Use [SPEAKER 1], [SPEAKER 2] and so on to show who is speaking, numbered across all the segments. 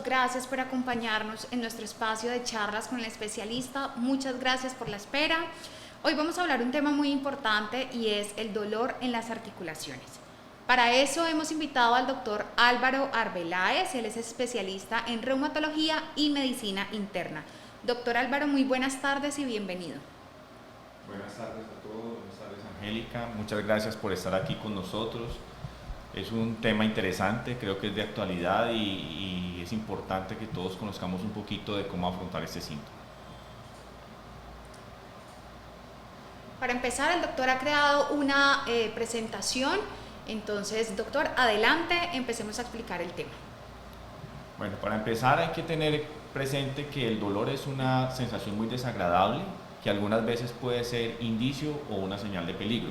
[SPEAKER 1] gracias por acompañarnos en nuestro espacio de charlas con el especialista. Muchas gracias por la espera. Hoy vamos a hablar un tema muy importante y es el dolor en las articulaciones. Para eso hemos invitado al doctor Álvaro Arbeláez, él es especialista en reumatología y medicina interna. Doctor Álvaro, muy buenas tardes y bienvenido.
[SPEAKER 2] Buenas tardes a todos, buenas tardes Angélica, muchas gracias por estar aquí con nosotros. Es un tema interesante, creo que es de actualidad y es importante que todos conozcamos un poquito de cómo afrontar este síntoma.
[SPEAKER 1] Para empezar, el doctor ha creado una presentación, entonces, doctor, adelante, empecemos a explicar el tema.
[SPEAKER 2] Bueno, para empezar hay que tener presente que el dolor es una sensación muy desagradable, que algunas veces puede ser indicio o una señal de peligro.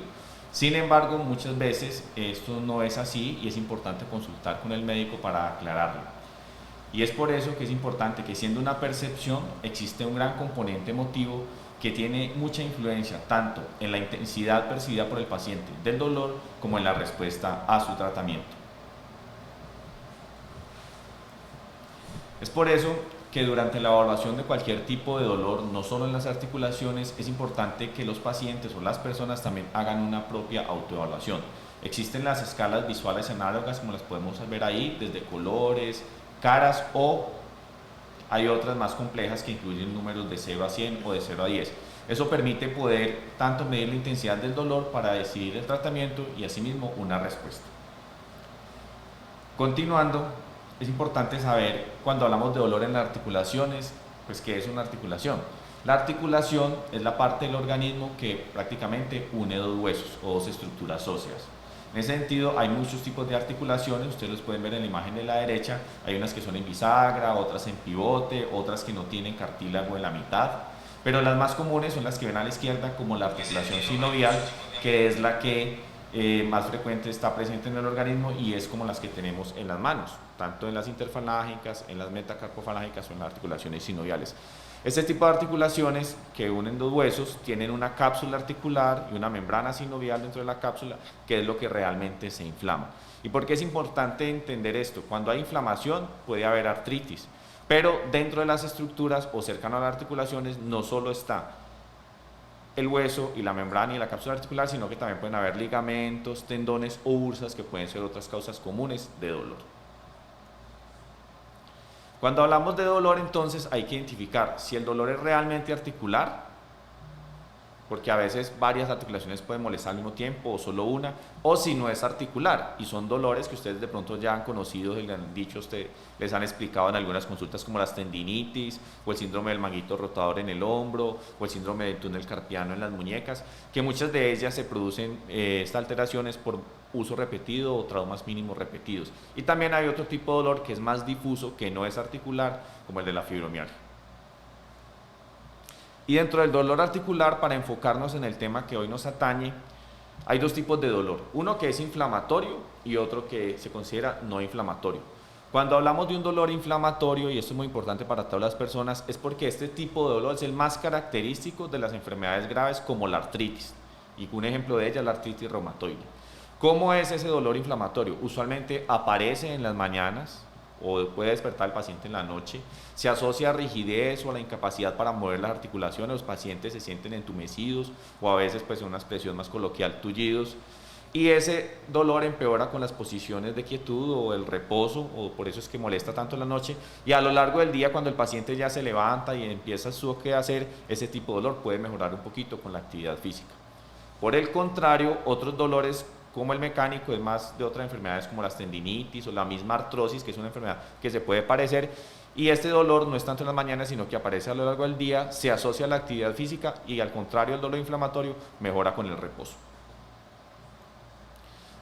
[SPEAKER 2] Sin embargo, muchas veces esto no es así y es importante consultar con el médico para aclararlo. Y es por eso que es importante que, siendo una percepción, existe un gran componente emotivo que tiene mucha influencia tanto en la intensidad percibida por el paciente del dolor como en la respuesta a su tratamiento. Es por eso que durante la evaluación de cualquier tipo de dolor, no solo en las articulaciones, es importante que los pacientes o las personas también hagan una propia autoevaluación. Existen las escalas visuales análogas, como las podemos ver ahí, desde colores, caras, o hay otras más complejas que incluyen números de 0 a 100 o de 0 a 10. Eso permite poder tanto medir la intensidad del dolor para decidir el tratamiento y asimismo una respuesta. Continuando, es importante saber, cuando hablamos de dolor en las articulaciones, pues ¿qué es una articulación? La articulación es la parte del organismo que prácticamente une dos huesos o dos estructuras óseas. En ese sentido, hay muchos tipos de articulaciones, ustedes los pueden ver en la imagen de la derecha. Hay unas que son en bisagra, otras en pivote, otras que no tienen cartílago en la mitad, pero las más comunes son las que ven a la izquierda, como la articulación sinovial, que es la que más frecuente está presente en el organismo y es como las que tenemos en las manos, tanto en las interfalángicas, en las metacarpofalángicas o en las articulaciones sinoviales. Este tipo de articulaciones que unen dos huesos tienen una cápsula articular y una membrana sinovial dentro de la cápsula, que es lo que realmente se inflama. ¿Y por qué es importante entender esto? Cuando hay inflamación puede haber artritis, pero dentro de las estructuras o cercano a las articulaciones no solo está el hueso y la membrana y la cápsula articular, sino que también pueden haber ligamentos, tendones o bursas, que pueden ser otras causas comunes de dolor. Cuando hablamos de dolor, entonces hay que identificar si el dolor es realmente articular, porque a veces varias articulaciones pueden molestar al mismo tiempo o solo una, o si no es articular y son dolores que ustedes de pronto ya han conocido y le han dicho, les han explicado en algunas consultas, como las tendinitis o el síndrome del manguito rotador en el hombro o el síndrome del túnel carpiano en las muñecas, que muchas de ellas se producen estas alteraciones por uso repetido o traumas mínimos repetidos. Y también hay otro tipo de dolor que es más difuso, que no es articular, como el de la fibromialgia. Y dentro del dolor articular, para enfocarnos en el tema que hoy nos atañe, hay dos tipos de dolor. Uno que es inflamatorio y otro que se considera no inflamatorio. Cuando hablamos de un dolor inflamatorio, y esto es muy importante para todas las personas, es porque este tipo de dolor es el más característico de las enfermedades graves, como la artritis. Y un ejemplo de ella es la artritis reumatoide. ¿Cómo es ese dolor inflamatorio? Usualmente aparece en las mañanas, o puede despertar al paciente en la noche, se asocia a rigidez o a la incapacidad para mover las articulaciones, los pacientes se sienten entumecidos o a veces, pues en una expresión más coloquial, tullidos, y ese dolor empeora con las posiciones de quietud o el reposo, o por eso es que molesta tanto en la noche, y a lo largo del día, cuando el paciente ya se levanta y empieza su quehacer, ese tipo de dolor puede mejorar un poquito con la actividad física. Por el contrario, otros dolores como el mecánico es más de otras enfermedades como las tendinitis o la misma artrosis, que es una enfermedad que se puede parecer, y este dolor no es tanto en las mañanas, sino que aparece a lo largo del día, se asocia a la actividad física y, al contrario del dolor inflamatorio, mejora con el reposo.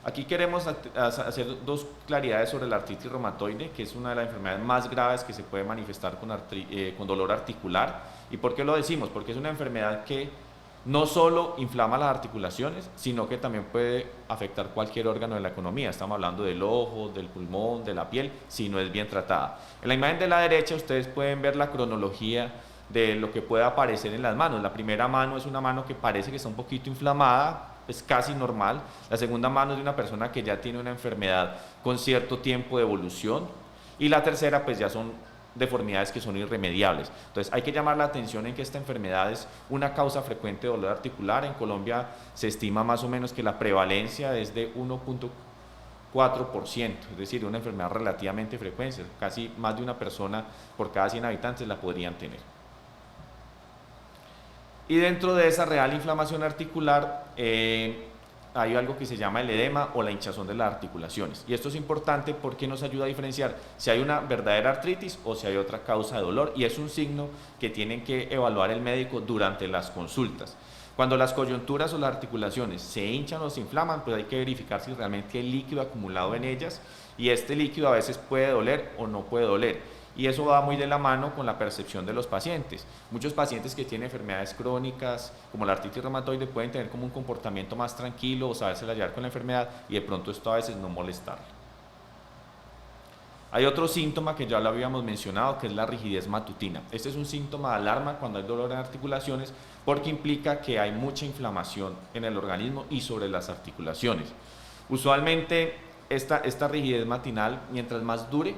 [SPEAKER 2] Aquí queremos hacer dos claridades sobre la artritis reumatoide, que es una de las enfermedades más graves que se puede manifestar con dolor articular. ¿Y por qué lo decimos? Porque es una enfermedad que no solo inflama las articulaciones, sino que también puede afectar cualquier órgano de la economía. Estamos hablando del ojo, del pulmón, de la piel, si no es bien tratada. En la imagen de la derecha ustedes pueden ver la cronología de lo que puede aparecer en las manos. La primera mano es una mano que parece que está un poquito inflamada, es casi normal. La segunda mano es de una persona que ya tiene una enfermedad con cierto tiempo de evolución. Y la tercera, pues ya son deformidades que son irremediables. Entonces hay que llamar la atención en que esta enfermedad es una causa frecuente de dolor articular. En Colombia se estima más o menos que la prevalencia es de 1,4%, es decir, una enfermedad relativamente frecuente, casi más de una persona por cada 100 habitantes la podrían tener. Y dentro de esa real inflamación articular hay algo que se llama el edema o la hinchazón de las articulaciones. Y esto es importante porque nos ayuda a diferenciar si hay una verdadera artritis o si hay otra causa de dolor, y es un signo que tienen que evaluar el médico durante las consultas. Cuando las coyunturas o las articulaciones se hinchan o se inflaman, pues hay que verificar si realmente hay líquido acumulado en ellas, y este líquido a veces puede doler o no puede doler. Y eso va muy de la mano con la percepción de los pacientes. Muchos pacientes que tienen enfermedades crónicas, como la artritis reumatoide, pueden tener como un comportamiento más tranquilo o saberse llevar con la enfermedad, y de pronto esto a veces no molestarle. Hay otro síntoma que ya lo habíamos mencionado, que es la rigidez matutina. Este es un síntoma de alarma cuando hay dolor en articulaciones, porque implica que hay mucha inflamación en el organismo y sobre las articulaciones. Usualmente esta rigidez matinal, mientras más dure,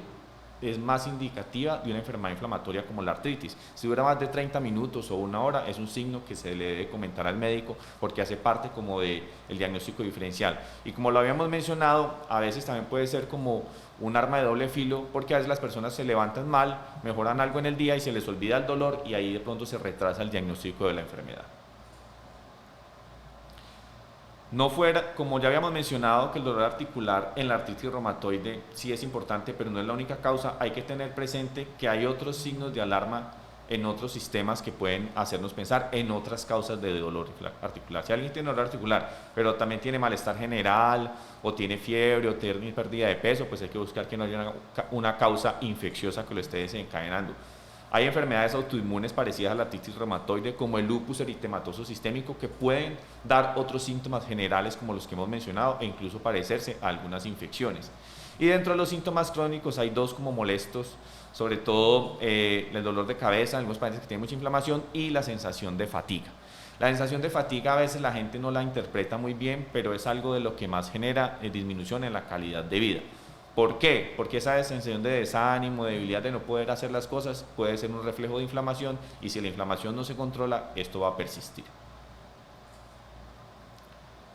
[SPEAKER 2] es más indicativa de una enfermedad inflamatoria como la artritis. Si dura más de 30 minutos o una hora, es un signo que se le debe comentar al médico, porque hace parte como del diagnóstico diferencial. Y como lo habíamos mencionado, a veces también puede ser como un arma de doble filo, porque a veces las personas se levantan mal, mejoran algo en el día y se les olvida el dolor, y ahí de pronto se retrasa el diagnóstico de la enfermedad. No fuera, como ya habíamos mencionado, que el dolor articular en la artritis reumatoide sí es importante, pero no es la única causa. Hay que tener presente que hay otros signos de alarma en otros sistemas que pueden hacernos pensar en otras causas de dolor articular. Si alguien tiene dolor articular, pero también tiene malestar general, o tiene fiebre, o tiene pérdida de peso, pues hay que buscar que no haya una causa infecciosa que lo esté desencadenando. Hay enfermedades autoinmunes parecidas a la artritis reumatoide, como el lupus eritematoso sistémico, que pueden dar otros síntomas generales como los que hemos mencionado, e incluso parecerse a algunas infecciones. Y dentro de los síntomas crónicos hay dos como molestos, sobre todo el dolor de cabeza, algunos pacientes que tienen mucha inflamación, y la sensación de fatiga. La sensación de fatiga a veces la gente no la interpreta muy bien, pero es algo de lo que más genera disminución en la calidad de vida. ¿Por qué? Porque esa sensación de desánimo, de debilidad, de no poder hacer las cosas, puede ser un reflejo de inflamación, y si la inflamación no se controla, esto va a persistir.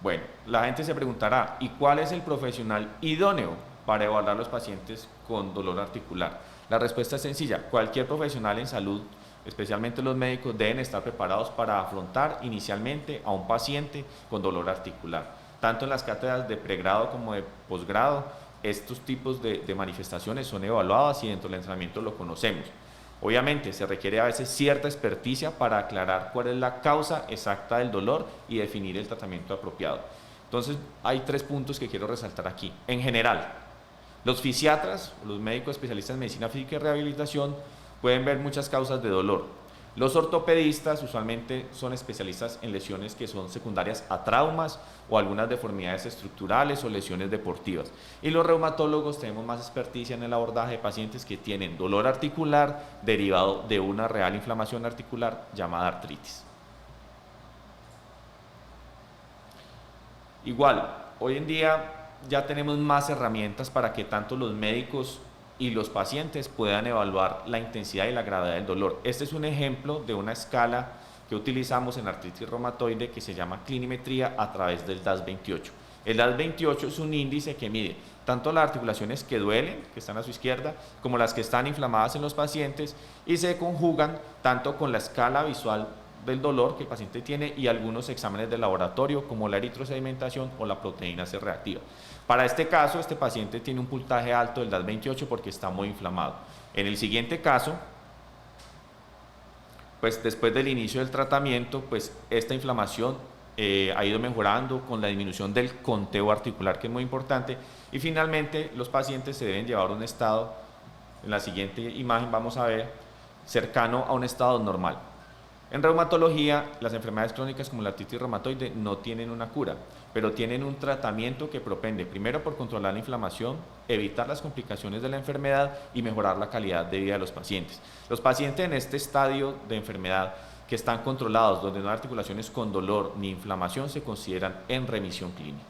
[SPEAKER 2] Bueno, la gente se preguntará, ¿y cuál es el profesional idóneo para evaluar a los pacientes con dolor articular? La respuesta es sencilla: cualquier profesional en salud, especialmente los médicos, deben estar preparados para afrontar inicialmente a un paciente con dolor articular. Tanto en las cátedras de pregrado como de posgrado, estos tipos de manifestaciones son evaluadas y dentro del entrenamiento lo conocemos. Obviamente se requiere a veces cierta experticia para aclarar cuál es la causa exacta del dolor y definir el tratamiento apropiado. Entonces hay tres puntos que quiero resaltar aquí. En general, los fisiatras, los médicos especialistas en medicina física y rehabilitación, pueden ver muchas causas de dolor. Los ortopedistas usualmente son especialistas en lesiones que son secundarias a traumas o algunas deformidades estructurales o lesiones deportivas. Y los reumatólogos tenemos más experticia en el abordaje de pacientes que tienen dolor articular derivado de una real inflamación articular llamada artritis. Igual, hoy en día ya tenemos más herramientas para que tanto los médicos y los pacientes puedan evaluar la intensidad y la gravedad del dolor. Este es un ejemplo de una escala que utilizamos en artritis reumatoide que se llama clinimetría a través del DAS-28. El DAS-28 es un índice que mide tanto las articulaciones que duelen, que están a su izquierda, como las que están inflamadas en los pacientes, y se conjugan tanto con la escala visual del dolor que el paciente tiene y algunos exámenes de laboratorio como la eritrosedimentación o la proteína C reactiva. Para este caso, este paciente tiene un puntaje alto del DAS-28 porque está muy inflamado. En el siguiente caso, pues después del inicio del tratamiento, pues esta inflamación ha ido mejorando con la disminución del conteo articular, que es muy importante, y finalmente los pacientes se deben llevar a un estado, en la siguiente imagen vamos a ver, cercano a un estado normal. En reumatología, las enfermedades crónicas como la artritis reumatoide no tienen una cura, pero tienen un tratamiento que propende primero por controlar la inflamación, evitar las complicaciones de la enfermedad y mejorar la calidad de vida de los pacientes. Los pacientes en este estadio de enfermedad que están controlados, donde no hay articulaciones con dolor ni inflamación, se consideran en remisión clínica.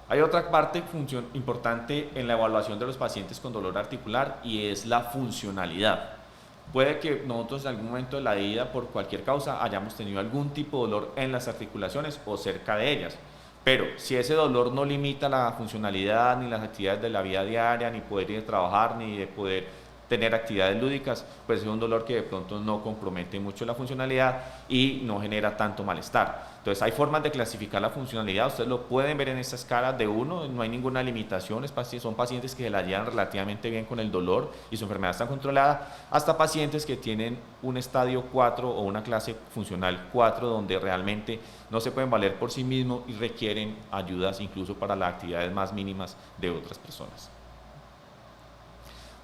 [SPEAKER 2] Hay otra parte importante en la evaluación de los pacientes con dolor articular y es la funcionalidad. Puede que nosotros en algún momento de la vida, por cualquier causa, hayamos tenido algún tipo de dolor en las articulaciones o cerca de ellas. Pero si ese dolor no limita la funcionalidad, ni las actividades de la vida diaria, ni poder ir a trabajar, ni de poder tener actividades lúdicas, pues es un dolor que de pronto no compromete mucho la funcionalidad y no genera tanto malestar. Entonces hay formas de clasificar la funcionalidad, ustedes lo pueden ver en esta escala de 1, no hay ninguna limitación, son pacientes que se la llevan relativamente bien con el dolor y su enfermedad está controlada, hasta pacientes que tienen un estadio 4 o una clase funcional 4, donde realmente no se pueden valer por sí mismos y requieren ayudas incluso para las actividades más mínimas de otras personas.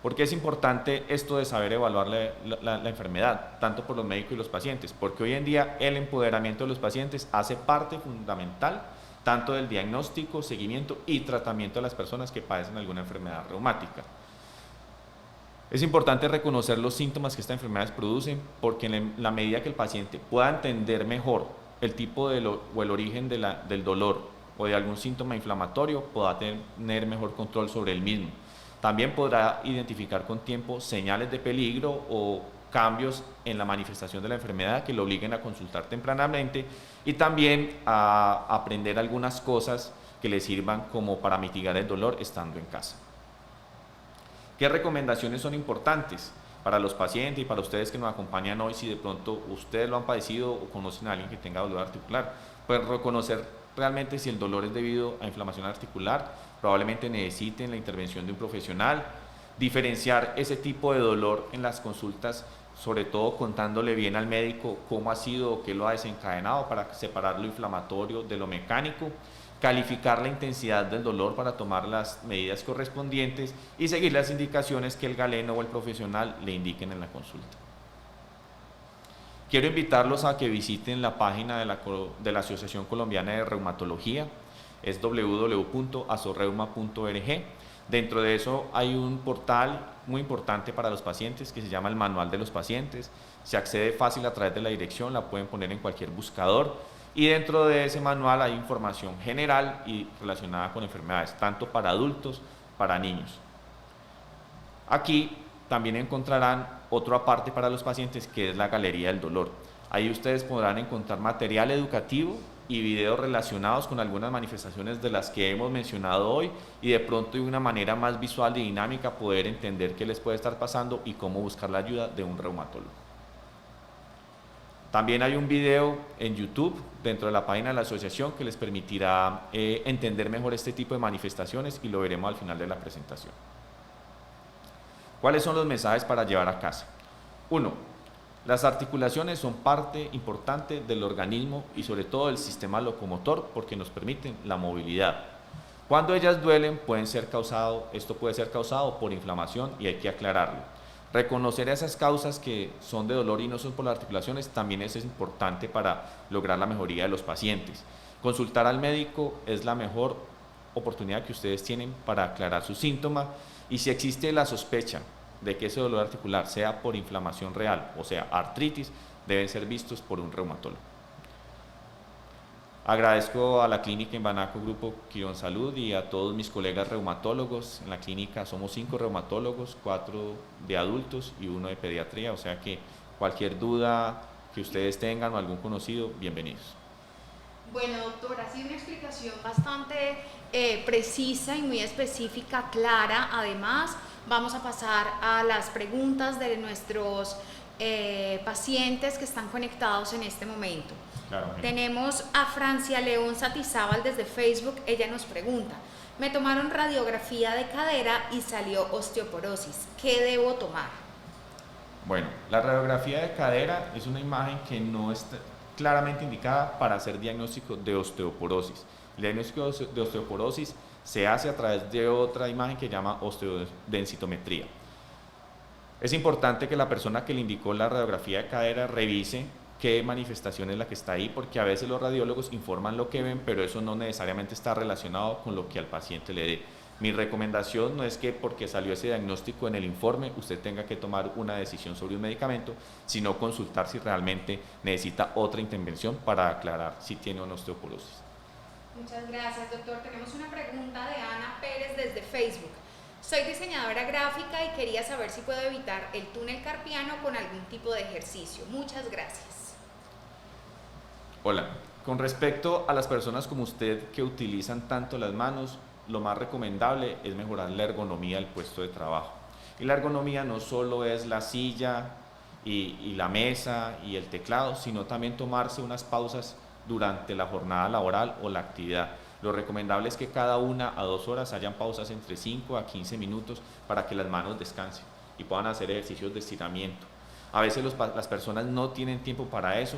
[SPEAKER 2] ¿Por qué es importante esto de saber evaluar la enfermedad, tanto por los médicos y los pacientes? Porque hoy en día el empoderamiento de los pacientes hace parte fundamental tanto del diagnóstico, seguimiento y tratamiento de las personas que padecen alguna enfermedad reumática. Es importante reconocer los síntomas que estas enfermedades producen, porque en la medida que el paciente pueda entender mejor el tipo o el origen del dolor o de algún síntoma inflamatorio, podrá tener mejor control sobre el mismo. También podrá identificar con tiempo señales de peligro o cambios en la manifestación de la enfermedad que lo obliguen a consultar tempranamente y también a aprender algunas cosas que le sirvan como para mitigar el dolor estando en casa. ¿Qué recomendaciones son importantes para los pacientes y para ustedes que nos acompañan hoy si de pronto ustedes lo han padecido o conocen a alguien que tenga dolor articular? Pues reconocer realmente si el dolor es debido a inflamación articular, probablemente necesiten la intervención de un profesional, diferenciar ese tipo de dolor en las consultas, sobre todo contándole bien al médico cómo ha sido o qué lo ha desencadenado para separar lo inflamatorio de lo mecánico, calificar la intensidad del dolor para tomar las medidas correspondientes y seguir las indicaciones que el galeno o el profesional le indiquen en la consulta. Quiero invitarlos a que visiten la página de la Asociación Colombiana de Reumatología, es www.asorreuma.org. Dentro de eso hay un portal muy importante para los pacientes que se llama el Manual de los Pacientes. Se accede fácil a través de la dirección, la pueden poner en cualquier buscador y dentro de ese manual hay información general y relacionada con enfermedades, tanto para adultos, para niños. Aquí también encontrarán otro aparte para los pacientes que es la Galería del Dolor. Ahí ustedes podrán encontrar material educativo y videos relacionados con algunas manifestaciones de las que hemos mencionado hoy y de pronto de una manera más visual y dinámica poder entender qué les puede estar pasando y cómo buscar la ayuda de un reumatólogo. También hay un video en YouTube dentro de la página de la asociación que les permitirá entender mejor este tipo de manifestaciones y lo veremos al final de la presentación. ¿Cuáles son los mensajes para llevar a casa? 1. Las articulaciones son parte importante del organismo y sobre todo del sistema locomotor porque nos permiten la movilidad. Cuando ellas duelen, esto puede ser causado por inflamación y hay que aclararlo. Reconocer esas causas que son de dolor y no son por las articulaciones también es importante para lograr la mejoría de los pacientes. Consultar al médico es la mejor oportunidad que ustedes tienen para aclarar su síntoma y si existe la sospecha de que ese dolor articular sea por inflamación real, o sea, artritis, deben ser vistos por un reumatólogo. Agradezco a la clínica Invanaco Grupo Quirón Salud y a todos mis colegas reumatólogos. En la clínica somos 5 reumatólogos, 4 de adultos y 1 de pediatría, o sea que cualquier duda que ustedes tengan o algún conocido, bienvenidos.
[SPEAKER 1] Bueno, doctora, ha sido una explicación bastante precisa y muy específica, clara. Además, vamos a pasar a las preguntas de nuestros pacientes que están conectados en este momento.
[SPEAKER 2] Claro,
[SPEAKER 1] tenemos a Francia León Satizábal desde Facebook. Ella nos pregunta: me tomaron radiografía de cadera y salió osteoporosis. ¿Qué debo tomar?
[SPEAKER 2] Bueno, la radiografía de cadera es una imagen que no está claramente indicada para hacer diagnóstico de osteoporosis. El diagnóstico de osteoporosis se hace a través de otra imagen que se llama osteodensitometría. Es importante que la persona que le indicó la radiografía de cadera revise qué manifestación es la que está ahí, porque a veces los radiólogos informan lo que ven, pero eso no necesariamente está relacionado con lo que al paciente le dé. Mi recomendación no es que porque salió ese diagnóstico en el informe usted tenga que tomar una decisión sobre un medicamento, sino consultar si realmente necesita otra intervención para aclarar si tiene una osteoporosis.
[SPEAKER 1] Muchas gracias, doctor. Tenemos una pregunta de Ana Pérez desde Facebook. Soy diseñadora gráfica y quería saber si puedo evitar el túnel carpiano con algún tipo de ejercicio. Muchas gracias.
[SPEAKER 2] Hola, con respecto a las personas como usted que utilizan tanto las manos, lo más recomendable es mejorar la ergonomía del puesto de trabajo. Y la ergonomía no solo es la silla y la mesa y el teclado, sino también tomarse unas pausas durante la jornada laboral o la actividad. Lo recomendable es que cada 1 a 2 horas hayan pausas entre 5 a 15 minutos para que las manos descansen y puedan hacer ejercicios de estiramiento. A veces las personas no tienen tiempo para eso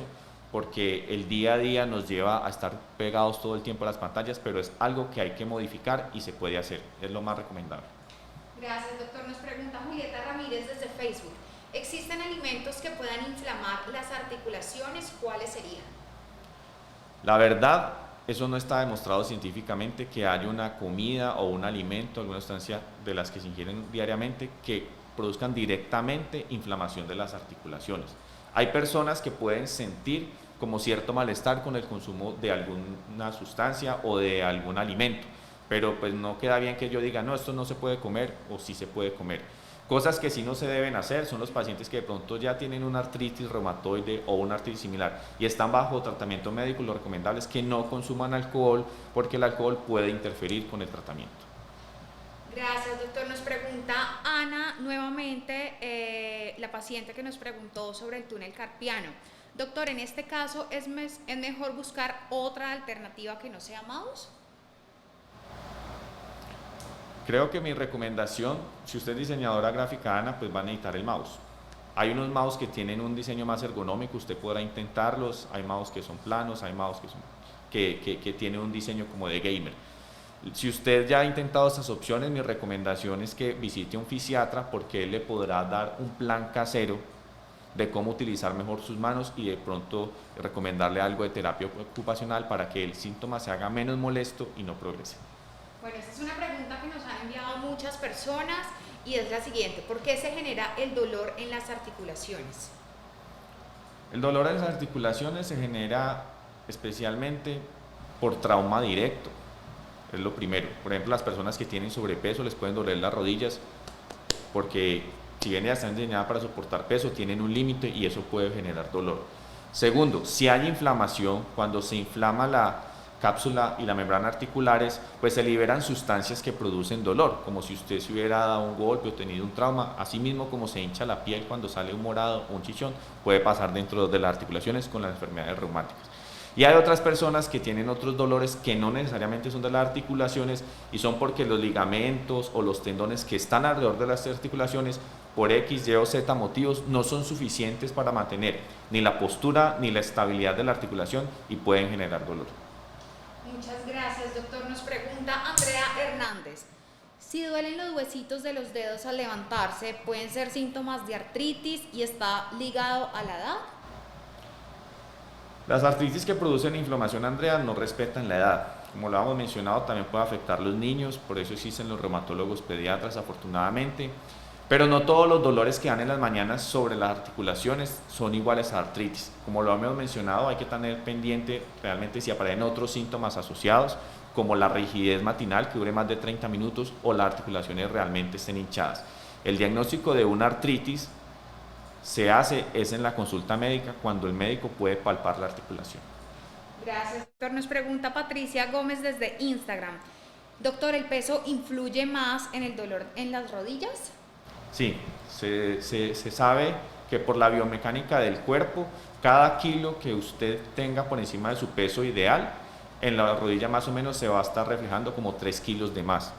[SPEAKER 2] porque el día a día nos lleva a estar pegados todo el tiempo a las pantallas, pero es algo que hay que modificar y se puede hacer, es lo más recomendable.
[SPEAKER 1] Gracias, doctor. Nos pregunta Julieta Ramírez desde Facebook. ¿Existen alimentos que puedan inflamar las articulaciones? ¿Cuáles serían?
[SPEAKER 2] La verdad, eso no está demostrado científicamente que haya una comida o un alimento, alguna sustancia de las que se ingieren diariamente que produzcan directamente inflamación de las articulaciones. Hay personas que pueden sentir como cierto malestar con el consumo de alguna sustancia o de algún alimento, pero pues no queda bien que yo diga, no, esto no se puede comer o sí se puede comer. Cosas que sí no se deben hacer son los pacientes que de pronto ya tienen una artritis reumatoide o una artritis similar y están bajo tratamiento médico. Lo recomendable es que no consuman alcohol porque el alcohol puede interferir con el tratamiento.
[SPEAKER 1] Gracias, doctor. Nos pregunta Ana nuevamente, la paciente que nos preguntó sobre el túnel carpiano. Doctor, en este caso, ¿es mejor buscar otra alternativa que no sea mouse?
[SPEAKER 2] Creo que mi recomendación, si usted es diseñadora gráfica, Ana, pues va a necesitar el mouse. Hay unos mouse que tienen un diseño más ergonómico, usted podrá intentarlos. Hay mouse que son planos, hay mouse que tienen un diseño como de gamer. Si usted ya ha intentado esas opciones, mi recomendación es que visite a un fisiatra porque él le podrá dar un plan casero de cómo utilizar mejor sus manos y de pronto recomendarle algo de terapia ocupacional para que el síntoma se haga menos molesto y no progrese.
[SPEAKER 1] Bueno, esta es una pregunta que nos han enviado muchas personas y es la siguiente: ¿por qué se genera el dolor en las articulaciones?
[SPEAKER 2] El dolor en las articulaciones se genera especialmente por trauma directo, es lo primero. Por ejemplo, las personas que tienen sobrepeso les pueden doler las rodillas porque si bien ya están diseñadas para soportar peso, tienen un límite y eso puede generar dolor. Segundo, si hay inflamación, cuando se inflama la cápsula y la membrana articulares, pues se liberan sustancias que producen dolor, como si usted se hubiera dado un golpe o tenido un trauma. Asimismo, como se hincha la piel cuando sale un morado o un chichón, puede pasar dentro de las articulaciones con las enfermedades reumáticas. Y hay otras personas que tienen otros dolores que no necesariamente son de las articulaciones y son porque los ligamentos o los tendones que están alrededor de las articulaciones, por X, Y o Z motivos, no son suficientes para mantener ni la postura ni la estabilidad de la articulación y pueden generar dolor.
[SPEAKER 1] Muchas gracias, doctor. Nos pregunta Andrea Hernández. Si duelen los huesitos de los dedos al levantarse, ¿pueden ser síntomas de artritis y está ligado a la edad?
[SPEAKER 2] Las artritis que producen inflamación, Andrea, no respetan la edad. Como lo hemos mencionado, también puede afectar a los niños, por eso existen los reumatólogos pediatras, afortunadamente. Pero no todos los dolores que dan en las mañanas sobre las articulaciones son iguales a artritis. Como lo hemos mencionado, hay que tener pendiente realmente si aparecen otros síntomas asociados, como la rigidez matinal que dure más de 30 minutos o las articulaciones realmente estén hinchadas. El diagnóstico de una artritis se hace es en la consulta médica cuando el médico puede palpar la articulación.
[SPEAKER 1] Gracias, doctor. Nos pregunta Patricia Gómez desde Instagram. Doctor, ¿el peso influye más en el dolor en las rodillas?
[SPEAKER 2] Sí, se sabe que por la biomecánica del cuerpo, cada kilo que usted tenga por encima de su peso ideal, en la rodilla más o menos se va a estar reflejando como 3 kilos de más.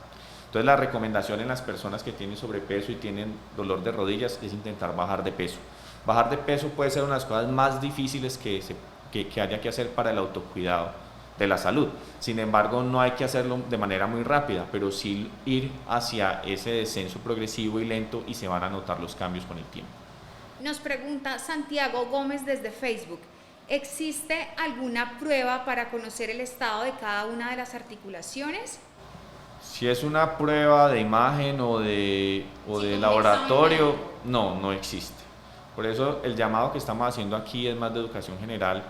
[SPEAKER 2] Entonces la recomendación en las personas que tienen sobrepeso y tienen dolor de rodillas es intentar bajar de peso. Bajar de peso puede ser una de las cosas más difíciles que haya que hacer para el autocuidado de la salud. Sin embargo, no hay que hacerlo de manera muy rápida, pero sí ir hacia ese descenso progresivo y lento y se van a notar los cambios con el tiempo.
[SPEAKER 1] Nos pregunta Santiago Gómez desde Facebook. ¿Existe alguna prueba para conocer el estado de cada una de las articulaciones?
[SPEAKER 2] Si es una prueba de imagen o de laboratorio, no existe. Por eso el llamado que estamos haciendo aquí es más de educación general,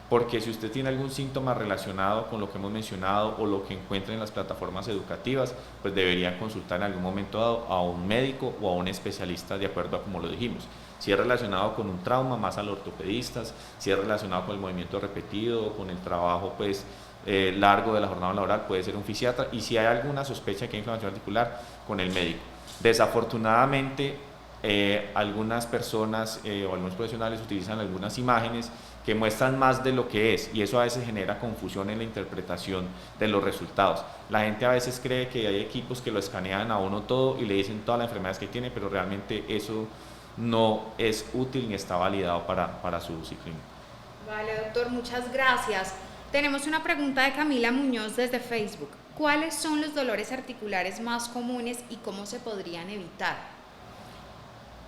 [SPEAKER 2] porque si usted tiene algún síntoma relacionado con lo que hemos mencionado o lo que encuentra en las plataformas educativas, pues debería consultar en algún momento dado a un médico o a un especialista de acuerdo a como lo dijimos. Si es relacionado con un trauma, más al ortopedistas; si es relacionado con el movimiento repetido, con el trabajo pues largo de la jornada laboral, puede ser un fisiatra; y si hay alguna sospecha de que hay inflamación articular, con el médico. Desafortunadamente, algunas personas o algunos profesionales utilizan algunas imágenes que muestran más de lo que es, y eso a veces genera confusión en la interpretación de los resultados. La gente a veces cree que hay equipos que lo escanean a uno todo y le dicen todas las enfermedades que tiene, pero realmente eso no es útil ni está validado para su uso clínico.
[SPEAKER 1] Vale, doctor, muchas gracias. Tenemos una pregunta de Camila Muñoz desde Facebook. ¿Cuáles son los dolores articulares más comunes y cómo se podrían evitar?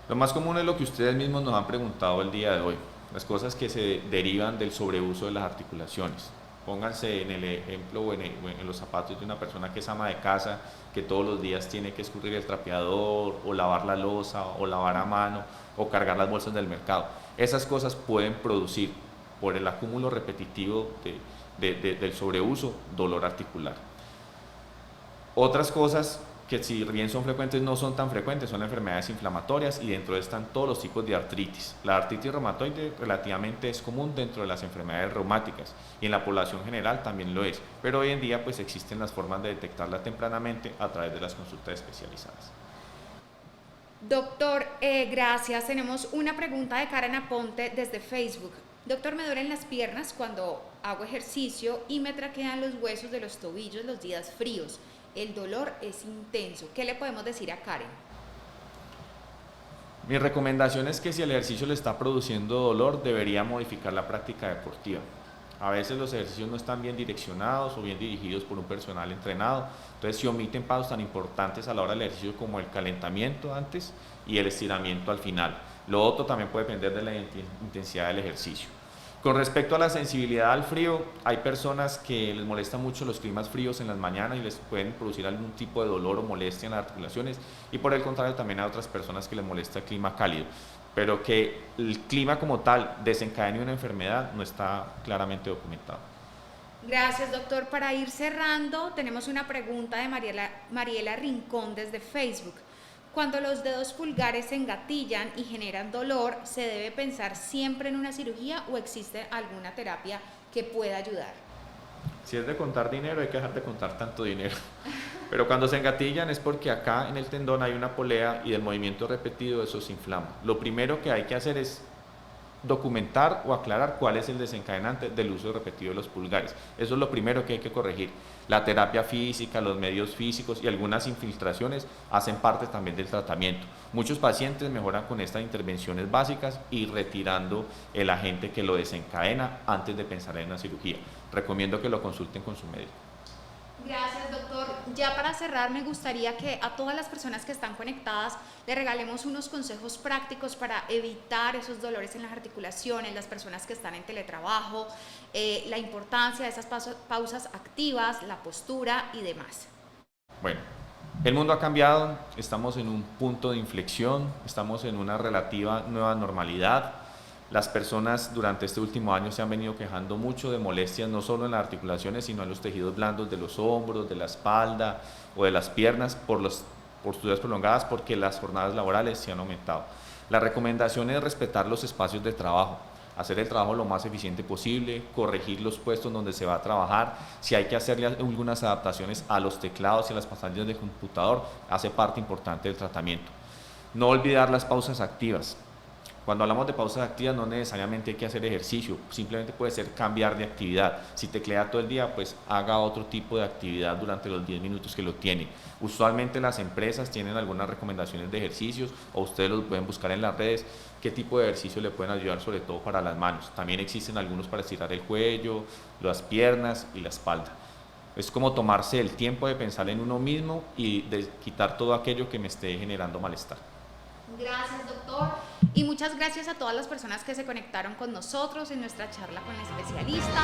[SPEAKER 2] Lo más común es lo que ustedes mismos nos han preguntado el día de hoy, las cosas que se derivan del sobreuso de las articulaciones. Pónganse en el ejemplo o en los zapatos de una persona que es ama de casa, que todos los días tiene que escurrir el trapeador, o lavar la loza, o lavar a mano, o cargar las bolsas del mercado. Esas cosas pueden producir, por el acúmulo repetitivo del sobreuso, dolor articular. Otras cosas que, si bien son frecuentes, no son tan frecuentes, son enfermedades inflamatorias, y dentro de están todos los tipos de artritis. La artritis reumatoide relativamente es común dentro de las enfermedades reumáticas, y en la población general también lo es, pero hoy en día pues existen las formas de detectarla tempranamente a través de las consultas especializadas.
[SPEAKER 1] Doctor, gracias. Tenemos una pregunta de Karen Aponte desde Facebook. Doctor, me duelen las piernas cuando hago ejercicio y me traquean los huesos de los tobillos los días fríos. El dolor es intenso. ¿Qué le podemos decir a Karen?
[SPEAKER 2] Mi recomendación es que si el ejercicio le está produciendo dolor, debería modificar la práctica deportiva. A veces los ejercicios no están bien direccionados o bien dirigidos por un personal entrenado, entonces se omiten pasos tan importantes a la hora del ejercicio como el calentamiento antes y el estiramiento al final. Lo otro también puede depender de la intensidad del ejercicio. Con respecto a la sensibilidad al frío, hay personas que les molestan mucho los climas fríos en las mañanas y les pueden producir algún tipo de dolor o molestia en las articulaciones, y por el contrario también hay otras personas que les molesta el clima cálido, pero que el clima como tal desencadene una enfermedad no está claramente documentado.
[SPEAKER 1] Gracias, doctor. Para ir cerrando, tenemos una pregunta de Mariela Rincón desde Facebook. Cuando los dedos pulgares se engatillan y generan dolor, ¿se debe pensar siempre en una cirugía o existe alguna terapia que pueda ayudar?
[SPEAKER 2] Si es de contar dinero, hay que dejar de contar tanto dinero. Pero cuando se engatillan es porque acá en el tendón hay una polea y del movimiento repetido eso se inflama. Lo primero que hay que hacer es documentar o aclarar cuál es el desencadenante del uso repetido de los pulgares. Eso es lo primero que hay que corregir. La terapia física, los medios físicos y algunas infiltraciones hacen parte también del tratamiento. Muchos pacientes mejoran con estas intervenciones básicas y retirando el agente que lo desencadena antes de pensar en una cirugía. Recomiendo que lo consulten con su médico.
[SPEAKER 1] Gracias, doctor. Ya para cerrar, me gustaría que a todas las personas que están conectadas le regalemos unos consejos prácticos para evitar esos dolores en las articulaciones, las personas que están en teletrabajo, la importancia de esas pausas activas, la postura y demás.
[SPEAKER 2] Bueno, el mundo ha cambiado, estamos en un punto de inflexión, estamos en una relativa nueva normalidad. Las personas durante este último año se han venido quejando mucho de molestias, no solo en las articulaciones, sino en los tejidos blandos de los hombros, de la espalda o de las piernas por posturas prolongadas, porque las jornadas laborales se han aumentado. La recomendación es respetar los espacios de trabajo, hacer el trabajo lo más eficiente posible, corregir los puestos donde se va a trabajar. Si hay que hacerle algunas adaptaciones a los teclados y a las pantallas del computador, hace parte importante del tratamiento. No olvidar las pausas activas. Cuando hablamos de pausas activas no necesariamente hay que hacer ejercicio, simplemente puede ser cambiar de actividad. Si teclea todo el día, pues haga otro tipo de actividad durante los 10 minutos que lo tiene. Usualmente las empresas tienen algunas recomendaciones de ejercicios, o ustedes los pueden buscar en las redes, qué tipo de ejercicio le pueden ayudar, sobre todo para las manos. También existen algunos para estirar el cuello, las piernas y la espalda. Es como tomarse el tiempo de pensar en uno mismo y de quitar todo aquello que me esté generando malestar.
[SPEAKER 1] Gracias, doctor. Y muchas gracias a todas las personas que se conectaron con nosotros en nuestra charla con el especialista.